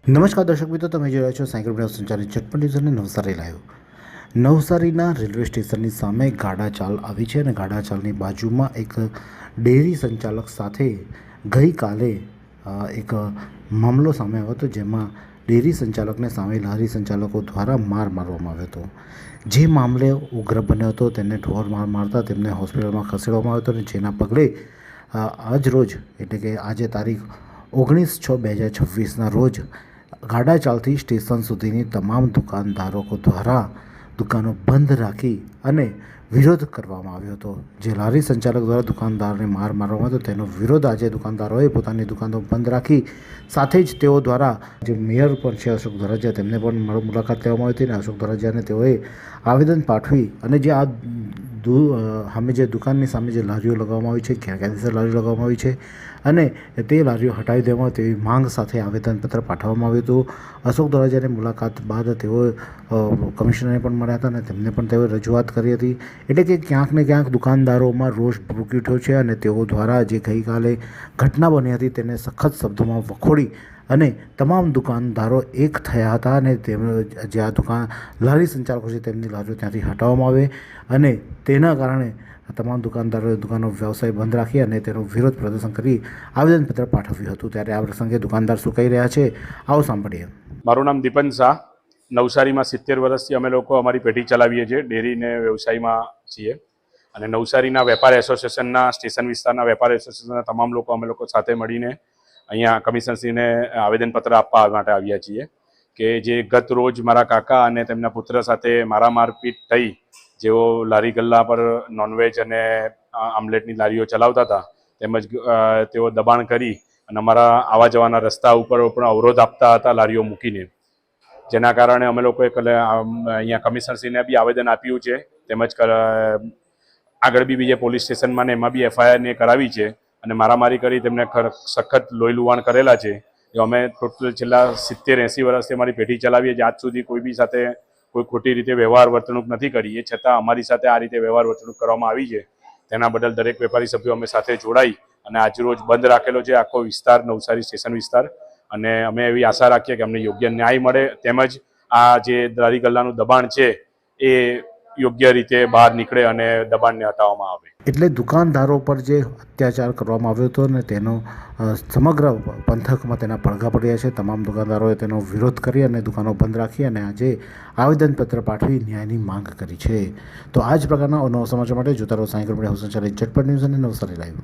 નમસ્કાર દર્શક મિત્રો, તમે જોઈ રહ્યા છો સાયકલ બ્રાઉઝ સંચાલિત ઝટપટ ન્યૂઝ અને નવસારી લાઈવ। નવસારીના રેલવે સ્ટેશનની સામે ગાડા ચાલ આવી છે અને ગાડા ચાલની બાજુમાં એક ડેરી સંચાલક સાથે ગઈકાલે એક મામલો સામે આવ્યો હતો, જેમાં ડેરી સંચાલકને સામે લારી સંચાલકો દ્વારા માર મારવામાં આવ્યો હતો। જે મામલે ઉગ્ર બન્યો હતો, તેને ઢોર માર મારતા તેમને હોસ્પિટલમાં ખસેડવામાં આવ્યો હતો અને જેના પગલે આજ રોજ એટલે કે આજે તારીખ 19/6/2026ના રોજ ગાડા ચાલથી સ્ટેશન સુધીની તમામ દુકાનદારો દ્વારા દુકાનો બંધ રાખી અને વિરોધ કરવામાં આવ્યો હતો। જે લારી સંચાલક દ્વારા દુકાનદારને માર મારવામાં આવ્યો, તેનો વિરોધ આજે દુકાનદારોએ પોતાની દુકાનો બંધ રાખી, સાથે જ તેઓ દ્વારા જે મેયર પણ છે અશોક ધોરાજીયા, તેમને પણ મુલાકાત લેવામાં આવી હતી અને અશોક ધોરાજીયાને તેઓએ આવેદન પાઠવી અને જે આ સામે જે દુકાનની સામે જે લારીઓ લગાવવામાં આવી છે, ગેરકાયદેસર લારીઓ લગાવવામાં આવી છે અને તે લારીઓ હટાવી દેવામાં તેવી માંગ સાથે આવેદનપત્ર પાઠવવામાં આવ્યું હતું। અશોક ધોરાજીયાની મુલાકાત બાદ તેઓ કમિશનરને પણ મળ્યા હતા અને તેમને પણ તેઓએ રજૂઆત કરી હતી। એટલે કે ક્યાંક ને ક્યાંક દુકાનદારોમાં રોષ ભૂકી ઉઠ્યો છે અને તેઓ દ્વારા જે ગઈકાલે ઘટના બની હતી તેને સખત શબ્દોમાં વખોડી અને તમામ દુકાનદારો એક થયા હતા અને તેમને જે આ લારી સંચાલકો છે તેમની લારીઓ ત્યાંથી હટાવવામાં આવે અને તેના કારણે તમામ દુકાનદારોએ દુકાનો વ્યવસાય બંધ રાખી અને તેનો વિરોધ પ્રદર્શન કરી આવેદનપત્ર પાઠવ્યું હતું। ત્યારે આ પ્રસંગે દુકાનદાર શું કહી રહ્યા છે, આવો સાંભળીએ। મારું નામ દીપન શાહ, નવસારીમાં 70 વર્ષથી અમે લોકો અમારી પેઢી ચલાવીએ છીએ, ડેરીને વ્યવસાયમાં છીએ અને નવસારીના વેપાર એસોસિએશનના સ્ટેશન વિસ્તારના વેપાર એસોસિએશનના તમામ લોકો અમે લોકો સાથે મળીને અહીંયા કમિશનરશ્રીને આવેદનપત્ર આપવા માટે આવ્યા છીએ કે જે ગત રોજ મારા કાકા અને તેમના પુત્ર સાથે મારપીટ થઈ, જેઓ લારી ગલ્લા પર નોનવેજ અને આમલેટની લારીઓ ચલાવતા હતા, તેમજ તેઓ દબાણ કરી અને અમારા આવવા જવાના રસ્તા ઉપર પણ અવરોધ આપતા હતા લારીઓ મૂકીને, જેના કારણે અમે લોકોએ અહીંયા કમિશનરશ્રીને બી આવેદન આપ્યું છે, તેમજ આગળ બી બીજે પોલીસ સ્ટેશનમાં ને એમાં બી FIR ને કરાવી છે અને મારામારી કરી તેમને સખત લોહી લુહાણ કરેલા છે। જો અમે ટોટલ છેલ્લા 70-80 વર્ષથી અમારી પેઢી ચલાવીએ છીએ, આજ સુધી કોઈ બી સાથે કોઈ ખોટી રીતે વ્યવહાર વર્તણૂક નથી કરી, એ છતાં અમારી સાથે આ રીતે વ્યવહાર વર્તણૂક કરવામાં આવી છે। તેના બદલ દરેક વેપારી સભ્યો અમે સાથે જોડાઈ અને આજરોજ બંધ રાખેલો છે આખો વિસ્તાર, નવસારી સ્ટેશન વિસ્તાર, અને અમે એવી આશા રાખીએ કે અમને યોગ્ય ન્યાય મળે, તેમજ આ જે લારી ગલ્લાનું દબાણ છે એ યોગ્ય રીતે બહાર નીકળે અને દબાણને હટાવવામાં આવે। એટલે દુકાનદારો પર જે અત્યાચાર કરવામાં આવ્યો હતો ને તેનો સમગ્ર પંથકમાં તેના પડઘા પડ્યા છે। તમામ દુકાનદારોએ તેનો વિરોધ કરી અને દુકાનો બંધ રાખી અને આજે આવેદનપત્ર પાઠવી ન્યાયની માંગ કરી છે। તો આ જ પ્રકારના નવા સમાચાર માટે જોતા રહો સાયકલ બ્રાઉઝ સંચાલિત ઝટપટ ન્યૂઝ અને નવસારી લાઈવ।